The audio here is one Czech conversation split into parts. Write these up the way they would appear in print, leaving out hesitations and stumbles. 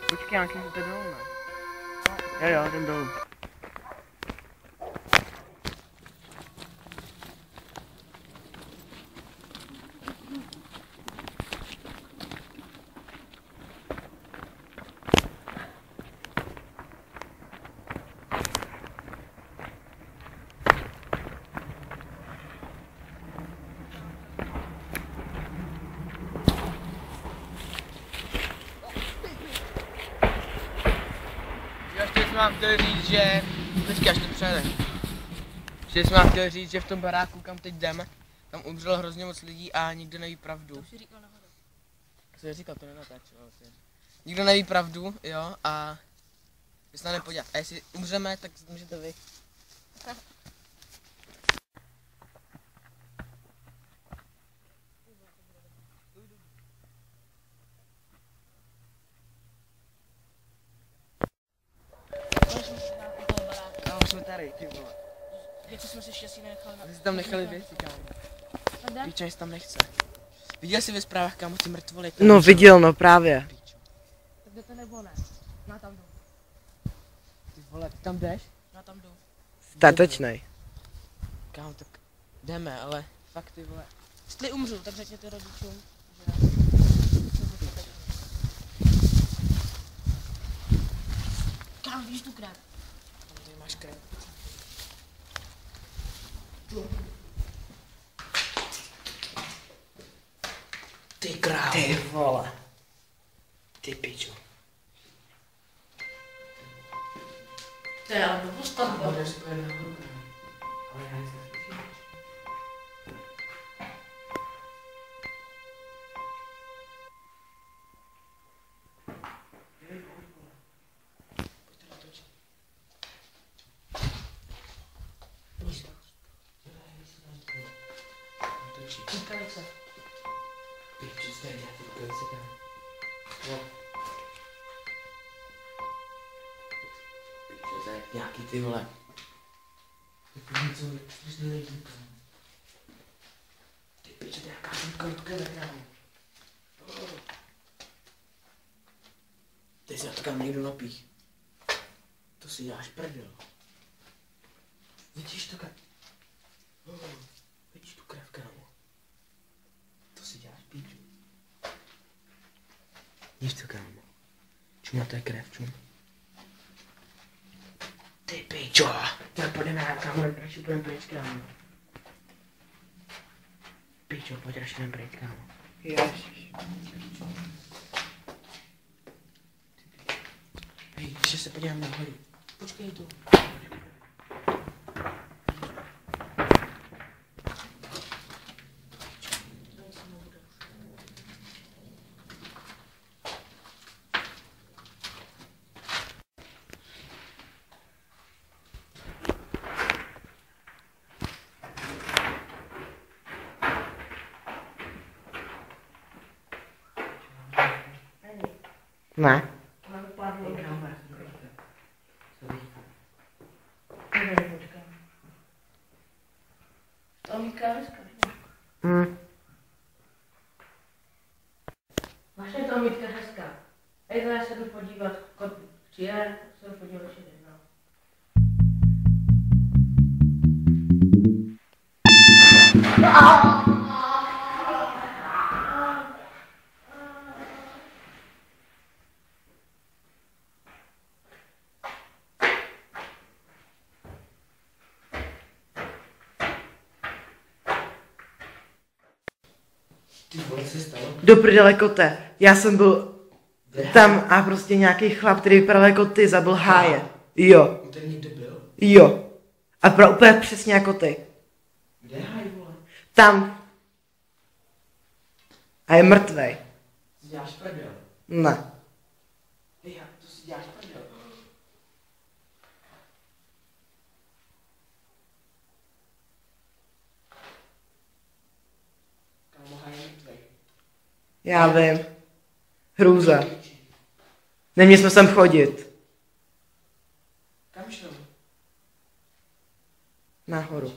Počkej, já myslím, že to dolů, ne? Jo, jdem dolů. Vám chtěl říct, že teďka až to přejde. Že jsem vám chtěl říct, že v tom baráku, kam teď jdeme, tam umřelo hrozně moc lidí a nikdo neví pravdu. To si říkal nahoře. Co jsi říkal, to nenatáčelo asi. Nikdo neví pravdu, jo, a vy se na nepodívat. A jestli umřeme, tak můžete vy. Kámo, jsme tady, ty vole. Jak jsme si štěstí nenechali na... Vy jsi tam nechali věci, kámo. Píča jsi tam nechce. Viděl jsi ve zprávách, kámo, ty mrtvoly? No viděl, no právě. Tak jdete nebo ne? Já tam jdu. Ty vole, ty tam jdeš? Já tam jdu. Statečnej. Kámo, tak jdeme, ale fakt ty vole. Jestli umřu, tak řekněte rodičům, že... Kámo, vidíš tu krev? Tam tady máš krev. Ty krávo. Ty vole. Ty pičo. To je ale dobu stavba. Budeš spojit nahoru, kámo. Ale já nejsem slyším. Pojďte natočit. Rukavice. Piči, jste nějaký rukavice, kámo. Jo. Piči, to je nějaký ty vole. Jako něco, když nelejdu, kámo. Ty piči, to je jaká rukavice, kámo. Ty se na to kam někdo napích. To si děláš prdel. Vidíš to, kámo? Vidíš tu krev, kámo? To si děláš píču. Víš co, kámo? Čum na té krev, čum. Ty pičo! Tak pojďme, kámo, radši půjdeme pryč, kámo. Pičo, pojď, radši jdem pryč, kámo. Ježiš. Hej, ještě se podívám nahoru. Počkej tu. Ne. Vaše to mítka hezká. Ej, já se jdu podívat, či je, se jdu podívat ještě jednou. Ty vole, co se stalo? Do prdele kote. Já jsem byl tam a prostě nějaký chlap, který vypadal jako ty, zabil háje. Jo. Tady někde byl? Jo. A úplně přesně jako ty. Kde je háj, vole? Tam. A je mrtvej. Ty děláš prdel. Ne. Ty jak, to si děláš prdel. Kámo, háj je mrtvej. Já vím. Hrůza. Neměli jsme sem chodit. Kam šel? Nahoru.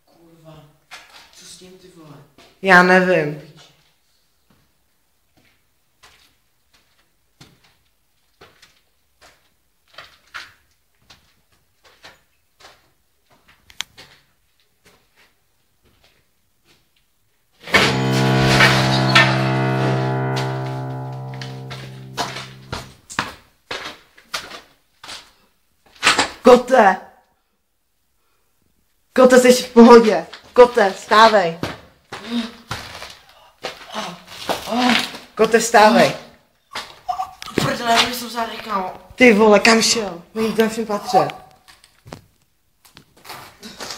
Kurva. Co s tím, ty vole? Já nevím. Kote! Kote, jsi v pohodě. Kote, vstávej. Kote, vstávej. Prdele, já jsem zádech, kámo. Ty vole, kam šel? Není to na všem patře.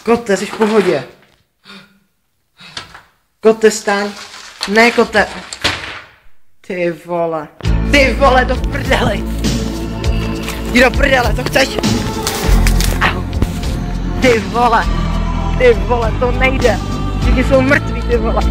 Kote, jsi v pohodě. Kote, staň. Ne, kote. Ty vole. Ty vole, do prdeli. Jdi do prdele, co chceš? Au. Ty vole, to nejde. Všichni jsou mrtví, ty vole.